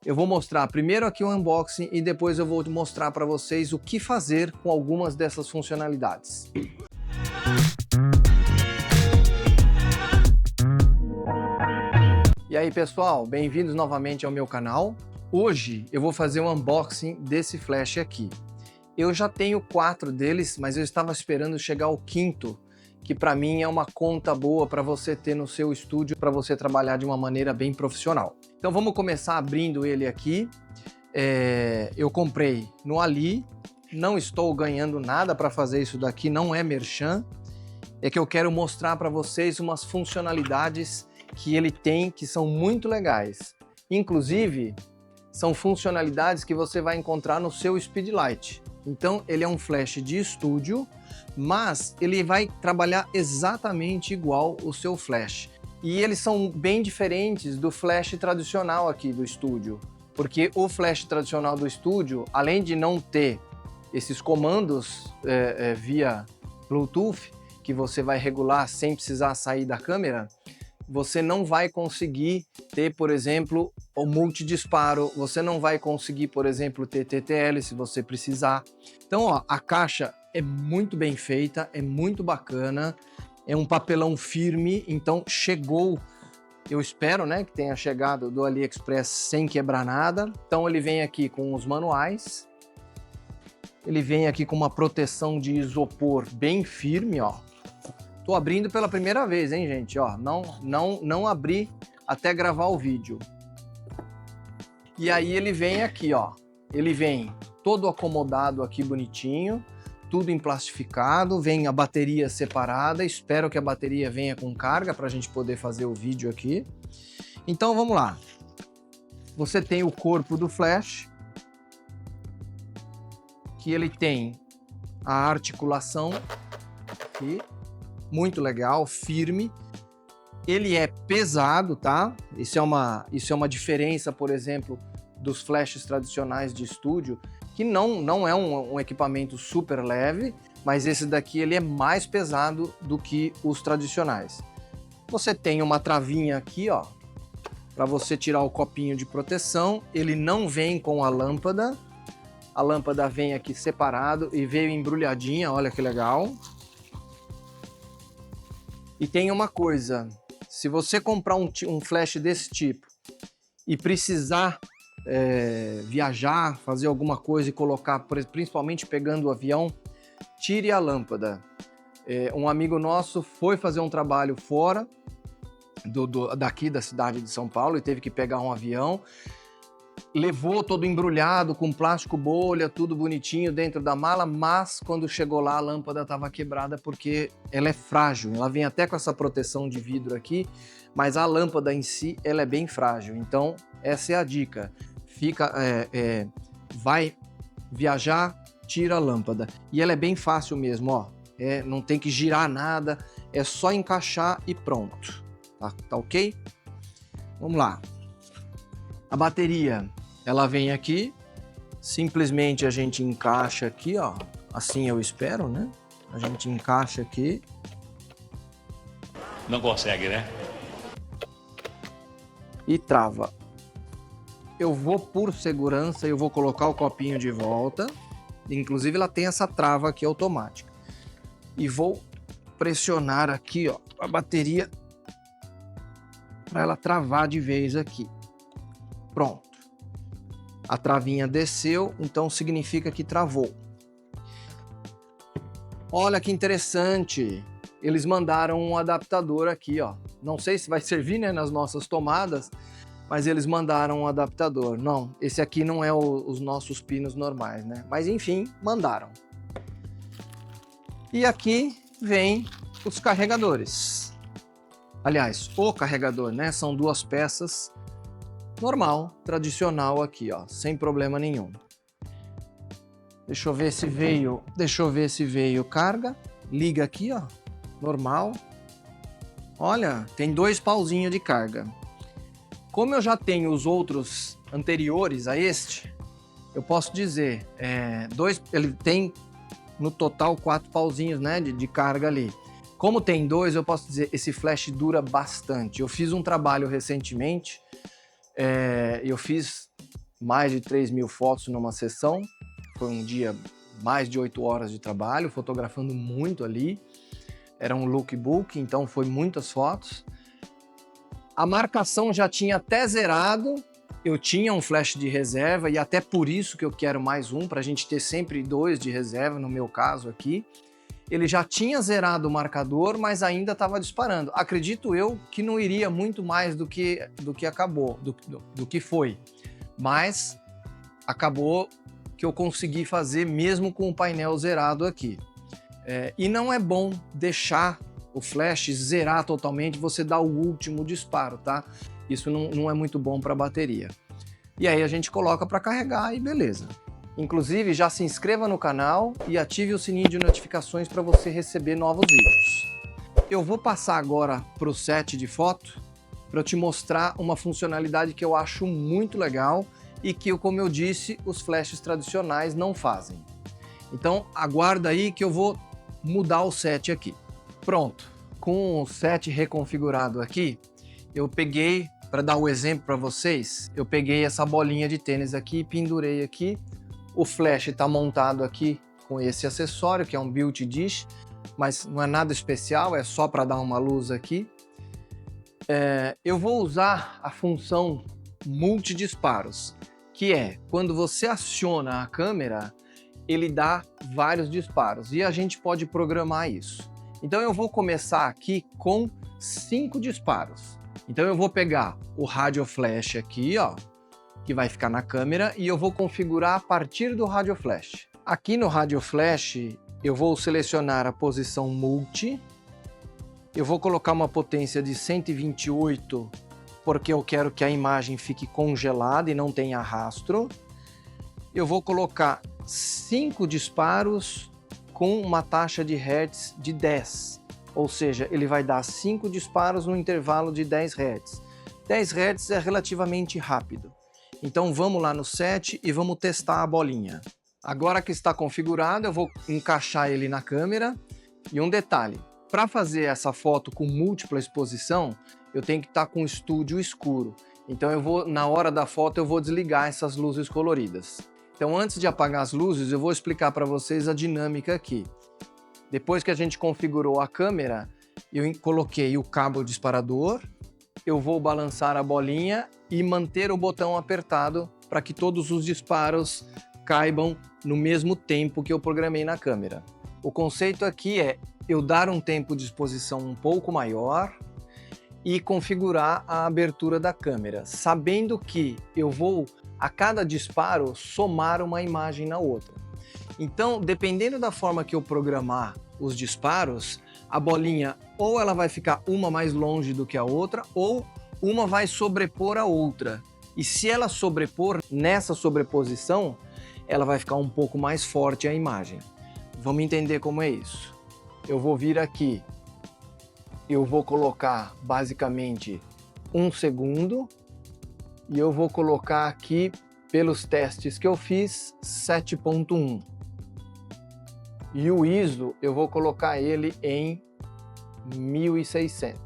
Eu vou mostrar primeiro aqui o unboxing e depois eu vou mostrar para vocês o que fazer com algumas dessas funcionalidades. E aí pessoal, bem-vindos novamente ao meu canal. Hoje eu vou fazer um unboxing desse flash aqui. Eu já tenho 4 deles, mas eu estava esperando chegar ao 5º, que para mim é uma conta boa para você ter no seu estúdio, para você trabalhar de uma maneira bem profissional. Então vamos começar abrindo ele aqui. Eu comprei no Ali, não estou ganhando nada para fazer isso daqui, não é merchan. É que eu quero mostrar para vocês umas funcionalidades que ele tem que são muito legais. Inclusive, são funcionalidades que você vai encontrar no seu Speedlight. Então ele é um flash de estúdio, mas ele vai trabalhar exatamente igual o seu flash. E eles são bem diferentes do flash tradicional aqui do estúdio, porque o flash tradicional do estúdio, além de não ter esses comandos via Bluetooth, que você vai regular sem precisar sair da câmera, você não vai conseguir ter, por exemplo, o multidisparo, você não vai conseguir, por exemplo, ter TTL se você precisar. Então, ó, a caixa é muito bem feita, é muito bacana, é um papelão firme, então chegou, eu espero, né, que tenha chegado do AliExpress sem quebrar nada. Então ele vem aqui com os manuais, ele vem aqui com uma proteção de isopor bem firme, ó. Tô abrindo pela primeira vez, hein, gente, ó, não abri até gravar o vídeo. E aí ele vem aqui, ó, ele vem todo acomodado aqui bonitinho, tudo emplastificado, vem a bateria separada, espero que a bateria venha com carga para a gente poder fazer o vídeo aqui. Então vamos lá, você tem o corpo do flash, que ele tem a articulação aqui, muito legal, firme. Ele é pesado, tá? Isso é uma diferença, por exemplo, dos flashes tradicionais de estúdio, que não é um equipamento super leve, mas esse daqui ele é mais pesado do que os tradicionais. Você tem uma travinha aqui, ó, para você tirar o copinho de proteção. Ele não vem com a lâmpada vem aqui separado e veio embrulhadinha, olha que legal. E tem uma coisa, se você comprar um flash desse tipo e precisar viajar, fazer alguma coisa e colocar, principalmente pegando o avião, tire a lâmpada. Um amigo nosso foi fazer um trabalho fora daqui da cidade de São Paulo e teve que pegar um avião, levou todo embrulhado com plástico bolha, tudo bonitinho dentro da mala, mas quando chegou lá a lâmpada estava quebrada porque ela é frágil, ela vem até com essa proteção de vidro aqui, mas a lâmpada em si ela é bem frágil. Então essa é a dica, vai viajar, tira a lâmpada, e ela é bem fácil mesmo, ó, não tem que girar nada, é só encaixar e pronto, tá ok? Vamos lá. A bateria, ela vem aqui, simplesmente a gente encaixa aqui, ó, assim eu espero, né? A gente encaixa aqui. Não consegue, né? E trava. Eu vou, por segurança, eu vou colocar o copinho de volta, inclusive ela tem essa trava aqui automática. E vou pressionar aqui, ó, a bateria para ela travar de vez aqui. Pronto, a travinha desceu, então significa que travou. Olha que interessante, eles mandaram um adaptador aqui, ó. Não sei se vai servir, né, nas nossas tomadas, mas eles mandaram um adaptador. Não, esse aqui não é os nossos pinos normais, né? Mas enfim, mandaram. E aqui vem os carregadores. Aliás, o carregador, né? São 2 peças. Normal, tradicional aqui, ó, sem problema nenhum. Deixa eu ver se veio carga. Liga aqui, ó, normal. Olha, tem 2 pauzinhos de carga. Como eu já tenho os outros anteriores a este, eu posso dizer, ele tem no total 4 pauzinhos, né, de carga ali. Como tem 2, eu posso dizer, esse flash dura bastante. Eu fiz um trabalho recentemente, eu fiz mais de 3.000 fotos numa sessão. Foi um dia, mais de 8 horas de trabalho, fotografando muito ali. Era um lookbook, então foi muitas fotos. A marcação já tinha até zerado. Eu tinha um flash de reserva e até por isso que eu quero mais um, para a gente ter sempre 2 de reserva, no meu caso aqui. Ele já tinha zerado o marcador, mas ainda estava disparando. Acredito eu que não iria muito mais do que acabou, do que foi. Mas acabou que eu consegui fazer mesmo com o painel zerado aqui. E não é bom deixar o flash zerar totalmente, você dá o último disparo, tá? Isso não é muito bom para a bateria. E aí a gente coloca para carregar e beleza. Inclusive, já se inscreva no canal e ative o sininho de notificações para você receber novos vídeos. Eu vou passar agora para o set de foto para eu te mostrar uma funcionalidade que eu acho muito legal e que, como eu disse, os flashes tradicionais não fazem. Então, aguarda aí que eu vou mudar o set aqui. Pronto, com o set reconfigurado aqui, eu peguei, para dar o exemplo para vocês, eu peguei essa bolinha de tênis aqui e pendurei aqui. O flash está montado aqui com esse acessório, que é um Built Dish, mas não é nada especial, é só para dar uma luz aqui. Eu vou usar a função multidisparos, que é quando você aciona a câmera, ele dá vários disparos e a gente pode programar isso. Então eu vou começar aqui com 5 disparos. Então eu vou pegar o rádio flash aqui, ó, que vai ficar na câmera, e eu vou configurar a partir do rádio flash. Aqui no rádio flash eu vou selecionar a posição multi. Eu vou colocar uma potência de 128 porque eu quero que a imagem fique congelada e não tenha rastro. Eu vou colocar 5 disparos com uma taxa de hertz de 10, ou seja, ele vai dar 5 disparos no intervalo de 10 Hz. 10 Hz é relativamente rápido. Então vamos lá no set e vamos testar a bolinha. Agora que está configurado, eu vou encaixar ele na câmera. E um detalhe, para fazer essa foto com múltipla exposição, eu tenho que estar com o estúdio escuro. Então na hora da foto eu vou desligar essas luzes coloridas. Então, antes de apagar as luzes, eu vou explicar para vocês a dinâmica aqui. Depois que a gente configurou a câmera, eu coloquei o cabo disparador, eu vou balançar a bolinha e manter o botão apertado para que todos os disparos caibam no mesmo tempo que eu programei na câmera. O conceito aqui é eu dar um tempo de exposição um pouco maior e configurar a abertura da câmera, sabendo que eu vou, a cada disparo, somar uma imagem na outra. Então, dependendo da forma que eu programar os disparos, a bolinha ou ela vai ficar uma mais longe do que a outra, ou uma vai sobrepor a outra. E se ela sobrepor, nessa sobreposição, ela vai ficar um pouco mais forte a imagem. Vamos entender como é isso. Eu vou vir aqui, eu vou colocar basicamente 1 segundo, e eu vou colocar aqui, pelos testes que eu fiz, 7.1. E o ISO, eu vou colocar ele em 1600.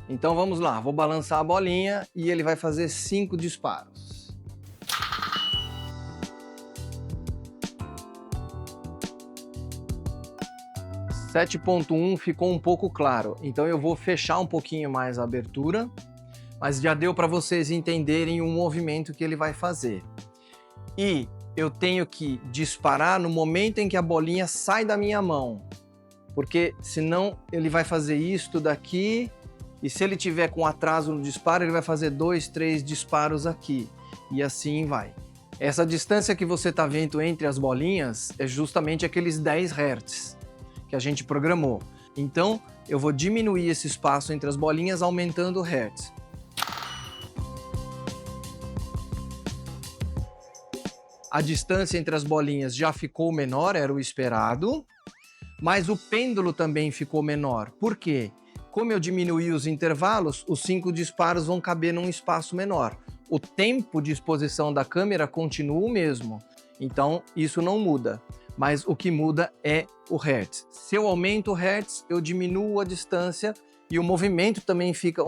Então vamos lá, vou balançar a bolinha e ele vai fazer 5 disparos. – 7.1 ficou um pouco claro, então eu vou fechar um pouquinho mais a abertura, mas já deu para vocês entenderem o movimento que ele vai fazer. E eu tenho que disparar no momento em que a bolinha sai da minha mão, porque senão ele vai fazer isto daqui, e se ele tiver com atraso no disparo, ele vai fazer 2, 3 disparos aqui, e assim vai. Essa distância que você está vendo entre as bolinhas é justamente aqueles 10 Hz que a gente programou. Então eu vou diminuir esse espaço entre as bolinhas aumentando o Hertz. A distância entre as bolinhas já ficou menor, era o esperado, mas o pêndulo também ficou menor. Por quê? Como eu diminuí os intervalos, os 5 disparos vão caber num espaço menor. O tempo de exposição da câmera continua o mesmo, então isso não muda. Mas o que muda é o Hertz. Se eu aumento o Hertz, eu diminuo a distância e o movimento também fica,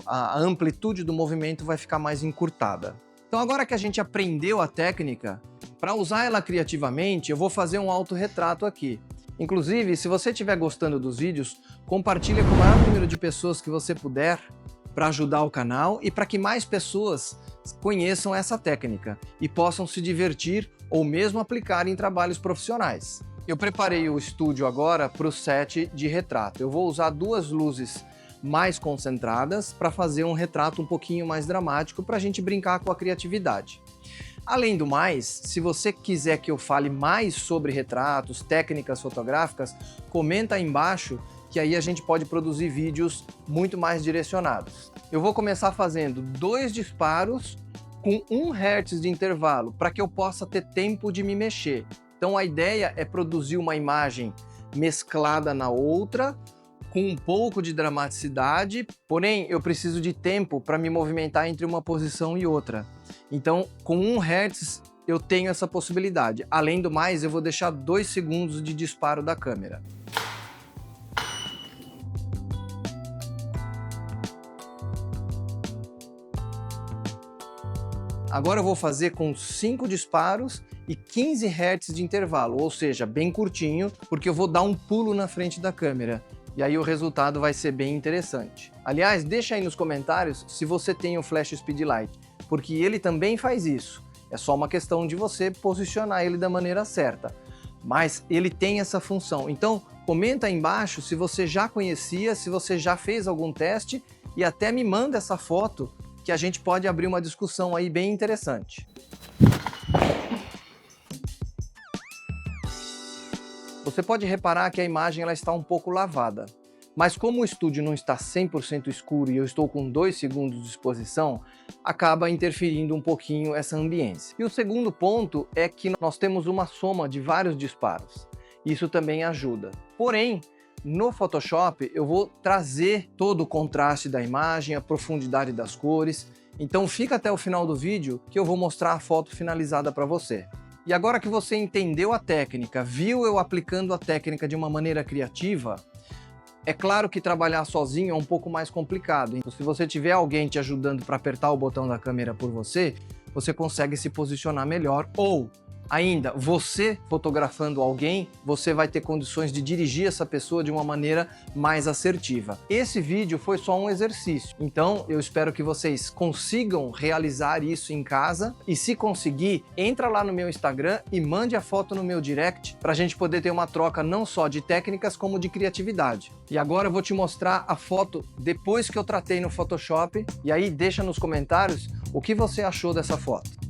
a amplitude do movimento vai ficar mais encurtada. Então agora que a gente aprendeu a técnica, para usar ela criativamente, eu vou fazer um autorretrato aqui. Inclusive, se você estiver gostando dos vídeos, compartilha com o maior número de pessoas que você puder para ajudar o canal e para que mais pessoas conheçam essa técnica e possam se divertir ou mesmo aplicar em trabalhos profissionais. Eu preparei o estúdio agora para o set de retrato. Eu vou usar duas luzes mais concentradas para fazer um retrato um pouquinho mais dramático para a gente brincar com a criatividade. Além do mais, se você quiser que eu fale mais sobre retratos, técnicas fotográficas, comenta aí embaixo que aí a gente pode produzir vídeos muito mais direcionados. Eu vou começar fazendo 2 disparos com 1 Hz de intervalo para que eu possa ter tempo de me mexer. Então a ideia é produzir uma imagem mesclada na outra, com um pouco de dramaticidade, porém eu preciso de tempo para me movimentar entre uma posição e outra. Então, com 1 Hz eu tenho essa possibilidade. Além do mais, eu vou deixar 2 segundos de disparo da câmera. Agora eu vou fazer com 5 disparos e 15 Hz de intervalo, ou seja, bem curtinho, porque eu vou dar um pulo na frente da câmera. E aí o resultado vai ser bem interessante. Aliás, deixa aí nos comentários se você tem o Flash Speedlight, porque ele também faz isso. É só uma questão de você posicionar ele da maneira certa. Mas ele tem essa função. Então, comenta aí embaixo se você já conhecia, se você já fez algum teste e até me manda essa foto que a gente pode abrir uma discussão aí bem interessante. Você pode reparar que a imagem ela está um pouco lavada, mas como o estúdio não está 100% escuro e eu estou com 2 segundos de exposição, acaba interferindo um pouquinho essa ambiência. E o segundo ponto é que nós temos uma soma de vários disparos. Isso também ajuda. Porém, no Photoshop eu vou trazer todo o contraste da imagem, a profundidade das cores, então fica até o final do vídeo que eu vou mostrar a foto finalizada para você. E agora que você entendeu a técnica, viu eu aplicando a técnica de uma maneira criativa, é claro que trabalhar sozinho é um pouco mais complicado. Então, se você tiver alguém te ajudando para apertar o botão da câmera por você, você consegue se posicionar melhor. Ou, ainda, você fotografando alguém, você vai ter condições de dirigir essa pessoa de uma maneira mais assertiva. Esse vídeo foi só um exercício, então eu espero que vocês consigam realizar isso em casa e se conseguir, entra lá no meu Instagram e mande a foto no meu direct para a gente poder ter uma troca não só de técnicas como de criatividade. E agora eu vou te mostrar a foto depois que eu tratei no Photoshop e aí deixa nos comentários o que você achou dessa foto.